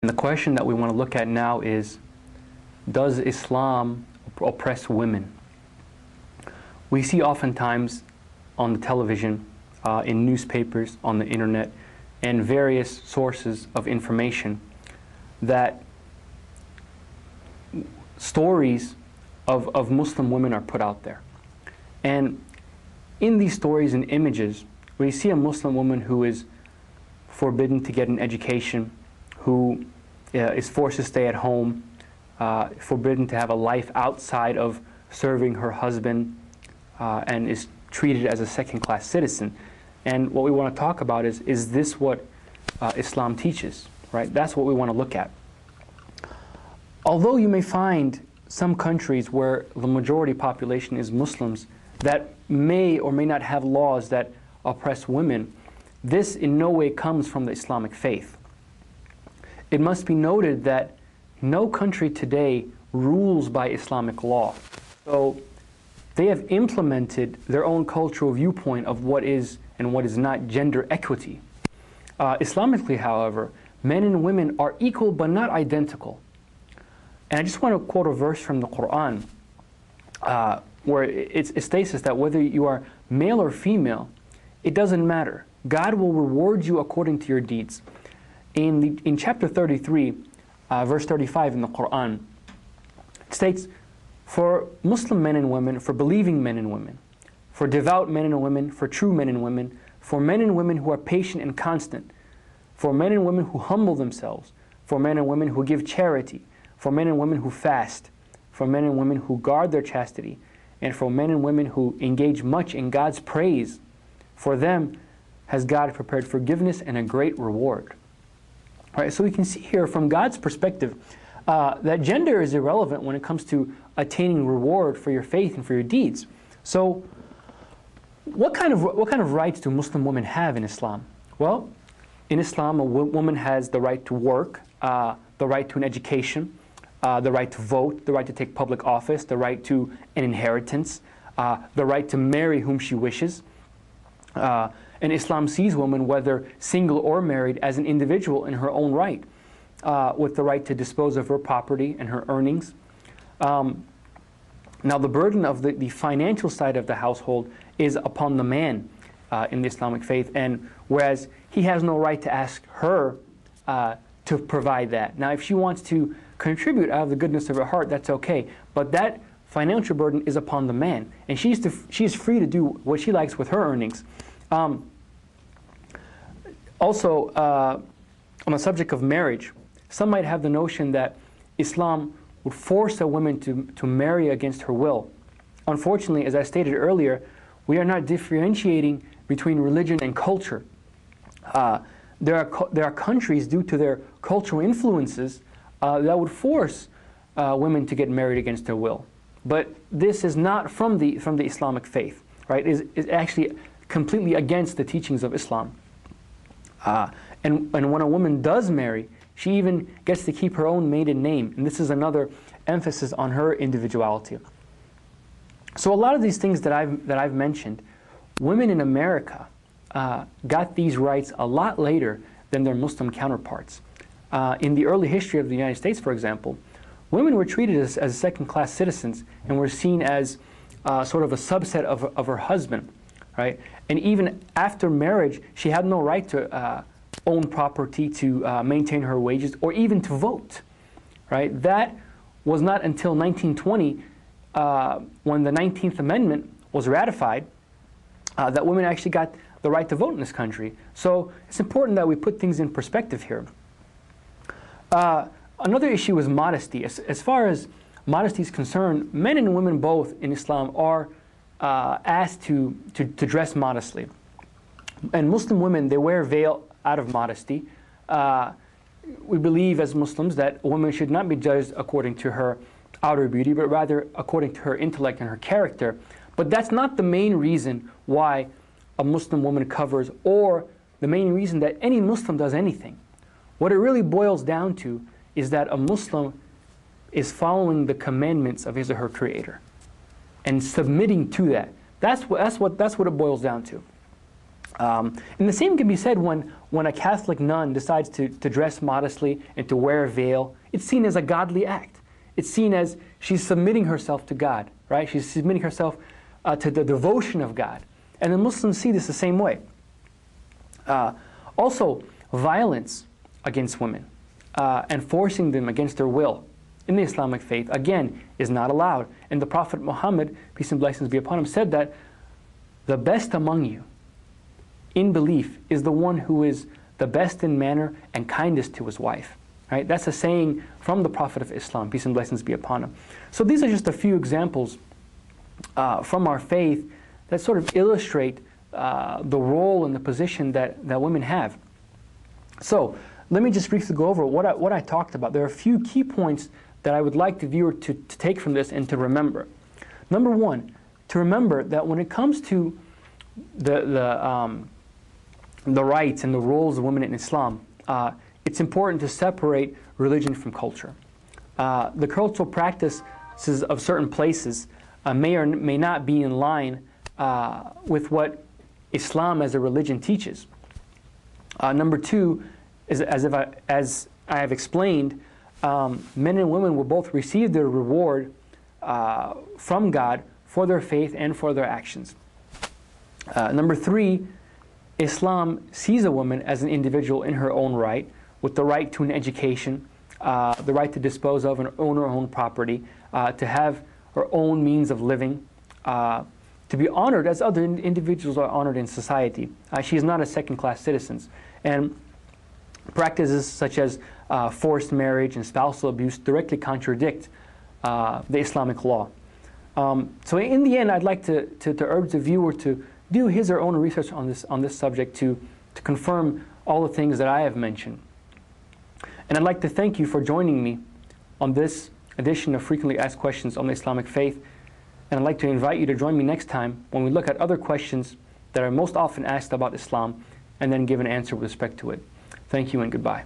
And the question that we want to look at now is, does Islam oppress women? We see oftentimes on the television, in newspapers, on the internet, and various sources of information that stories of Muslim women are put out there. And in these stories and images, we see a Muslim woman who is forbidden to get an education, who is forced to stay at home, forbidden to have a life outside of serving her husband, and is treated as a second-class citizen. And what we want to talk about is this what Islam teaches, right? That's what we want to look at. Although you may find some countries where the majority population is Muslims that may or may not have laws that oppress women, this in no way comes from the Islamic faith. It must be noted that no country today rules by Islamic law. So they have implemented their own cultural viewpoint of what is and what is not gender equity. Islamically, however, men and women are equal but not identical. And I just want to quote a verse from the Quran where it states that whether you are male or female, it doesn't matter. God will reward you according to your deeds. In chapter 33, verse 35 in the Quran, it states, for Muslim men and women, for believing men and women, for devout men and women, for true men and women, for men and women who are patient and constant, for men and women who humble themselves, for men and women who give charity, for men and women who fast, for men and women who guard their chastity, and for men and women who engage much in God's praise. For them has God prepared forgiveness and a great reward. All right, so we can see here from God's perspective that gender is irrelevant when it comes to attaining reward for your faith and for your deeds. So what kind of rights do Muslim women have in Islam? Well, in Islam, a woman has the right to work, the right to an education, the right to vote, the right to take public office, the right to an inheritance, the right to marry whom she wishes. And Islam sees women, whether single or married, as an individual in her own right, with the right to dispose of her property and her earnings. Now the burden of the financial side of the household is upon the man in the Islamic faith, and whereas he has no right to ask her to provide that. Now if she wants to contribute out of the goodness of her heart, that's okay, but that financial burden is upon the man, and she's free to do what she likes with her earnings. Also, on the subject of marriage, some might have the notion that Islam would force a woman to marry against her will. Unfortunately, as I stated earlier, we are not differentiating between religion and culture. There are countries, due to their cultural influences, that would force women to get married against their will. But this is not from the Islamic faith, right? It's actually completely against the teachings of Islam. And when a woman does marry, she even gets to keep her own maiden name. And this is another emphasis on her individuality. So a lot of these things that I've mentioned, women in America got these rights a lot later than their Muslim counterparts. In the early history of the United States, for example, women were treated as second-class citizens and were seen as sort of a subset of her husband, right? And even after marriage, she had no right to own property, to maintain her wages, or even to vote, right? That was not until 1920, when the 19th Amendment was ratified, that women actually got the right to vote in this country. So it's important that we put things in perspective here. Another issue is modesty. As far as modesty is concerned, men and women both in Islam are asked to dress modestly. And Muslim women, they wear veil out of modesty. We believe as Muslims that a woman should not be judged according to her outer beauty, but rather according to her intellect and her character. But that's not the main reason why a Muslim woman covers, or the main reason that any Muslim does anything. What it really boils down to is that a Muslim is following the commandments of his or her Creator and submitting to that. That's what it boils down to. And the same can be said when a Catholic nun decides to dress modestly and to wear a veil. It's seen as a godly act. It's seen as she's submitting herself to God, right? She's submitting herself to the devotion of God. And the Muslims see this the same way. Also, violence against women and forcing them against their will in the Islamic faith, again, is not allowed. And the Prophet Muhammad, peace and blessings be upon him, said that the best among you in belief is the one who is the best in manner and kindest to his wife. Right? That's a saying from the Prophet of Islam, peace and blessings be upon him. So these are just a few examples from our faith that sort of illustrate the role and the position that women have. So let me just briefly go over what I talked about. There are a few key points that I would like the viewer to take from this and to remember. Number one, to remember that when it comes to the rights and the roles of women in Islam, it's important to separate religion from culture. The cultural practices of certain places may or may not be in line with what Islam as a religion teaches. Number two, as I have explained, men and women will both receive their reward from God for their faith and for their actions. Number three, Islam sees a woman as an individual in her own right, with the right to an education, the right to dispose of and own her own property, to have her own means of living, to be honored as other individuals are honored in society. She is not a second-class citizen. And practices such as forced marriage and spousal abuse directly contradict the Islamic law. So in the end, I'd like to urge the viewer to do his or her own research on this subject to confirm all the things that I have mentioned. And I'd like to thank you for joining me on this edition of Frequently Asked Questions on the Islamic Faith. And I'd like to invite you to join me next time when we look at other questions that are most often asked about Islam and then give an answer with respect to it. Thank you and goodbye.